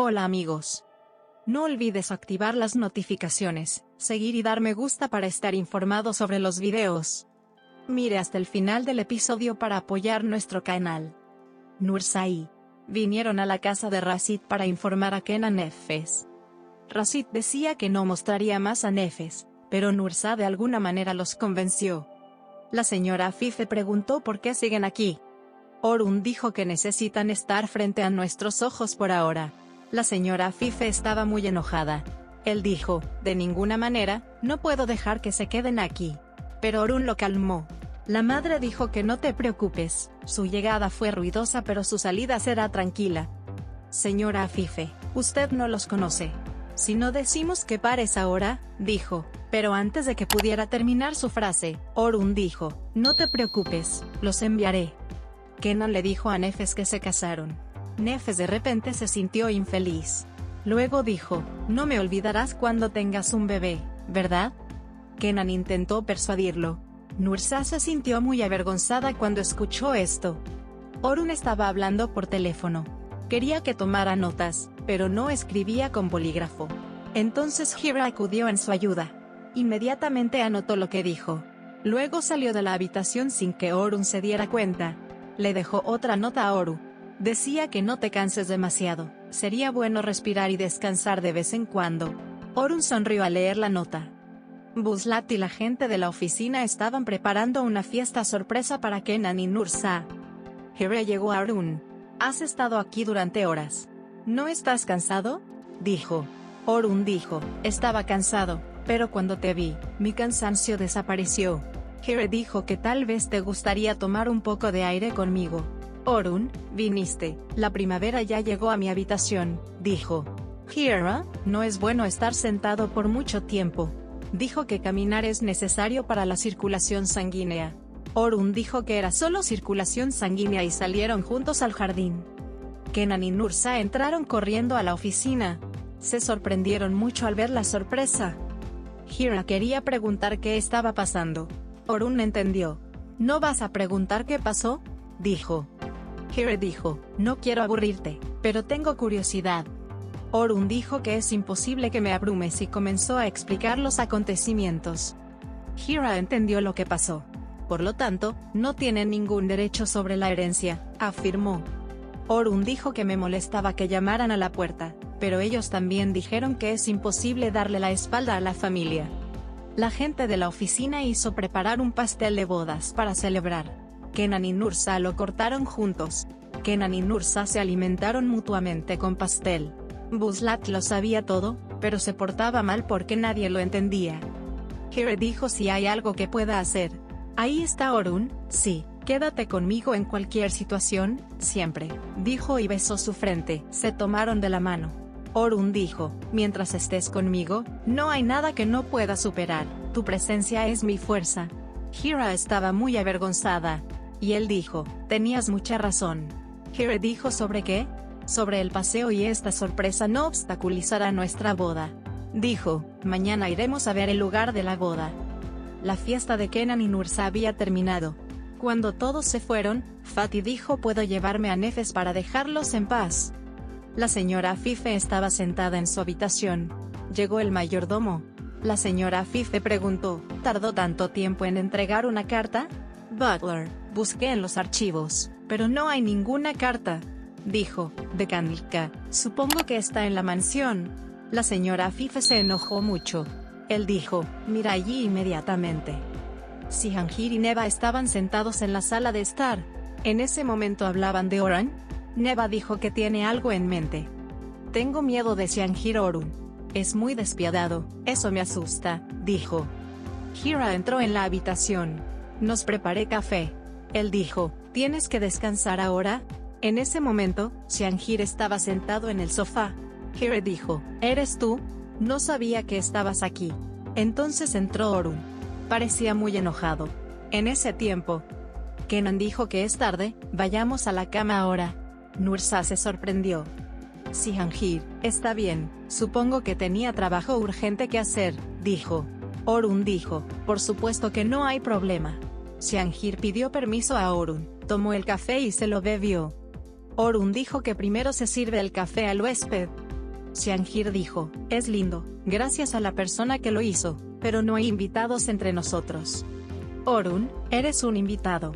Hola amigos. No olvides activar las notificaciones, seguir y dar me gusta para estar informado sobre los videos. Mire hasta el final del episodio para apoyar nuestro canal. Nursa y vinieron a la casa de Rashid para informar a Kenan Nefes. Rashid decía que no mostraría más a Nefes, pero Nursa de alguna manera los convenció. La señora Afife preguntó por qué siguen aquí. Orun dijo que necesitan estar frente a nuestros ojos por ahora. La señora Afife estaba muy enojada. Él dijo, de ninguna manera, no puedo dejar que se queden aquí. Pero Orun lo calmó. La madre dijo que no te preocupes, su llegada fue ruidosa pero su salida será tranquila. Señora Afife, usted no los conoce. Si no decimos que pares ahora, dijo, pero antes de que pudiera terminar su frase, Orun dijo, no te preocupes, los enviaré. Kenan le dijo a Nefes que se casaron. Nefes de repente se sintió infeliz. Luego dijo, no me olvidarás cuando tengas un bebé, ¿verdad? Kenan intentó persuadirlo. Nursa se sintió muy avergonzada cuando escuchó esto. Orun estaba hablando por teléfono. Quería que tomara notas, pero no escribía con bolígrafo. Entonces Hira acudió en su ayuda. Inmediatamente anotó lo que dijo. Luego salió de la habitación sin que Orun se diera cuenta. Le dejó otra nota a Orun. Decía que no te canses demasiado, sería bueno respirar y descansar de vez en cuando. Orun sonrió al leer la nota. Buzlat y la gente de la oficina estaban preparando una fiesta sorpresa para Kenan y Nursa. Hira llegó a Orun. Has estado aquí durante horas. ¿No estás cansado? Dijo. Orun dijo, estaba cansado, pero cuando te vi, mi cansancio desapareció. Hira dijo que tal vez te gustaría tomar un poco de aire conmigo. Orun, viniste, la primavera ya llegó a mi habitación, dijo. Hira, no es bueno estar sentado por mucho tiempo. Dijo que caminar es necesario para la circulación sanguínea. Orun dijo que era solo circulación sanguínea y salieron juntos al jardín. Kenan y Nursa entraron corriendo a la oficina. Se sorprendieron mucho al ver la sorpresa. Hira quería preguntar qué estaba pasando. Orun entendió. ¿No vas a preguntar qué pasó? Dijo. Hira dijo, no quiero aburrirte, pero tengo curiosidad. Orun dijo que es imposible que me abrumes y comenzó a explicar los acontecimientos. Hira entendió lo que pasó. Por lo tanto, no tienen ningún derecho sobre la herencia, afirmó. Orun dijo que me molestaba que llamaran a la puerta, pero ellos también dijeron que es imposible darle la espalda a la familia. La gente de la oficina hizo preparar un pastel de bodas para celebrar. Kenan y Nursa lo cortaron juntos. Kenan y Nursa se alimentaron mutuamente con pastel. Buzlat lo sabía todo, pero se portaba mal porque nadie lo entendía. Hira dijo si hay algo que pueda hacer. Ahí está Orun, sí, quédate conmigo en cualquier situación, siempre, dijo y besó su frente. Se tomaron de la mano. Orun dijo, mientras estés conmigo, no hay nada que no pueda superar, tu presencia es mi fuerza. Hira estaba muy avergonzada. Y él dijo, tenías mucha razón. Hira dijo ¿sobre qué? Sobre el paseo y esta sorpresa no obstaculizará nuestra boda. Dijo, mañana iremos a ver el lugar de la boda. La fiesta de Kenan y Nursa había terminado. Cuando todos se fueron, Fatih dijo ¿puedo llevarme a Nefes para dejarlos en paz? La señora Afife estaba sentada en su habitación. Llegó el mayordomo. La señora Afife preguntó, ¿tardó tanto tiempo en entregar una carta? Butler, busqué en los archivos, pero no hay ninguna carta. Dijo, de Kanilka, supongo que está en la mansión. La señora Afife se enojó mucho. Él dijo, mira allí inmediatamente. Cihangir y Neva estaban sentados en la sala de estar. En ese momento hablaban de Orun. Neva dijo que tiene algo en mente. Tengo miedo de Cihangir Orun. Es muy despiadado, eso me asusta, dijo. Hira entró en la habitación. Nos preparé café. Él dijo, ¿tienes que descansar ahora? En ese momento, Cihangir estaba sentado en el sofá. Hira dijo, ¿eres tú? No sabía que estabas aquí. Entonces entró Orun. Parecía muy enojado. En ese tiempo, Kenan dijo que es tarde, vayamos a la cama ahora. Nursa se sorprendió. Cihangir, está bien, supongo que tenía trabajo urgente que hacer, dijo. Orun dijo, por supuesto que no hay problema. Cihangir pidió permiso a Orun, tomó el café y se lo bebió. Orun dijo que primero se sirve el café al huésped. Xiangjir dijo, es lindo, gracias a la persona que lo hizo, pero no hay invitados entre nosotros. Orun, eres un invitado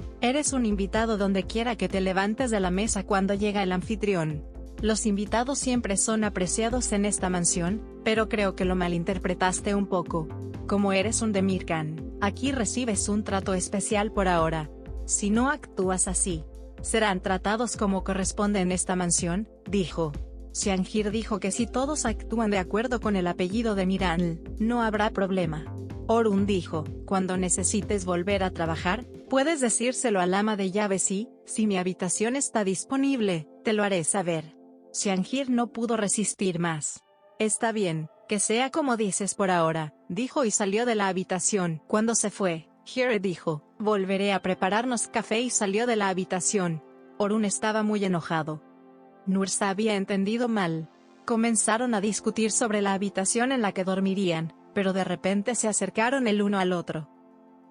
donde quiera que te levantes de la mesa cuando llega el anfitrión. Los invitados siempre son apreciados en esta mansión, pero creo que lo malinterpretaste un poco. Como eres un Demirkan, aquí recibes un trato especial por ahora. Si no actúas así, serán tratados como corresponde en esta mansión, dijo. Xiangjir dijo que si todos actúan de acuerdo con el apellido de Miran, no habrá problema. Orun dijo, cuando necesites volver a trabajar, puedes decírselo al ama de llaves y, si mi habitación está disponible, te lo haré saber. Xiangjir no pudo resistir más. Está bien, que sea como dices por ahora, dijo y salió de la habitación. Cuando se fue, Hire dijo, volveré a prepararnos café y salió de la habitación. Orun estaba muy enojado. Nursa había entendido mal. Comenzaron a discutir sobre la habitación en la que dormirían, pero de repente se acercaron el uno al otro.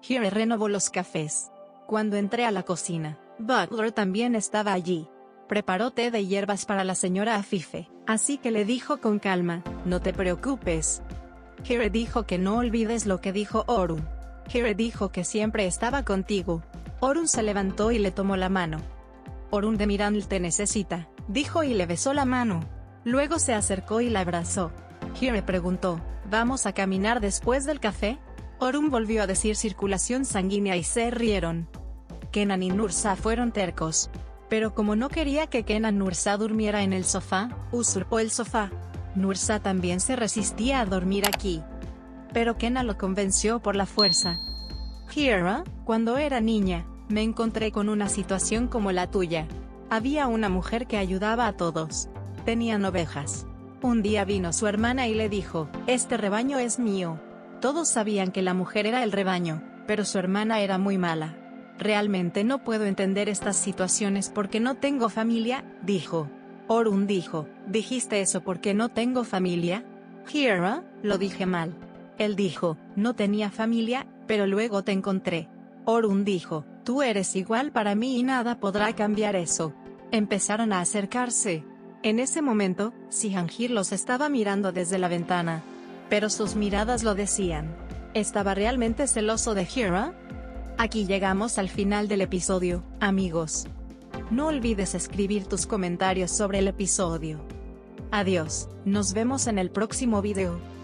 Hire renovó los cafés. Cuando entré a la cocina, Butler también estaba allí. Preparó té de hierbas para la señora Afife, así que le dijo con calma, no te preocupes. Hire dijo que no olvides lo que dijo Orun. Hire dijo que siempre estaba contigo. Orun se levantó y le tomó la mano. Orun de Miran te necesita, dijo y le besó la mano. Luego se acercó y la abrazó. Hire preguntó, ¿vamos a caminar después del café? Orun volvió a decir circulación sanguínea y se rieron. Kenan y Nursa fueron tercos. Pero como no quería que Kenan Nursa durmiera en el sofá, usurpó el sofá. Nursa también se resistía a dormir aquí. Pero Kenan lo convenció por la fuerza. Hira, cuando era niña, me encontré con una situación como la tuya. Había una mujer que ayudaba a todos. Tenían ovejas. Un día vino su hermana y le dijo, este rebaño es mío. Todos sabían que la mujer era el rebaño, pero su hermana era muy mala. Realmente no puedo entender estas situaciones porque no tengo familia, dijo. Orun dijo, ¿dijiste eso porque no tengo familia? Hira, lo dije mal. Él dijo, no tenía familia, pero luego te encontré. Orun dijo, tú eres igual para mí y nada podrá cambiar eso. Empezaron a acercarse. En ese momento, Xiangjir los estaba mirando desde la ventana. Pero sus miradas lo decían. ¿Estaba realmente celoso de Hira? Aquí llegamos al final del episodio, amigos. No olvides escribir tus comentarios sobre el episodio. Adiós, nos vemos en el próximo video.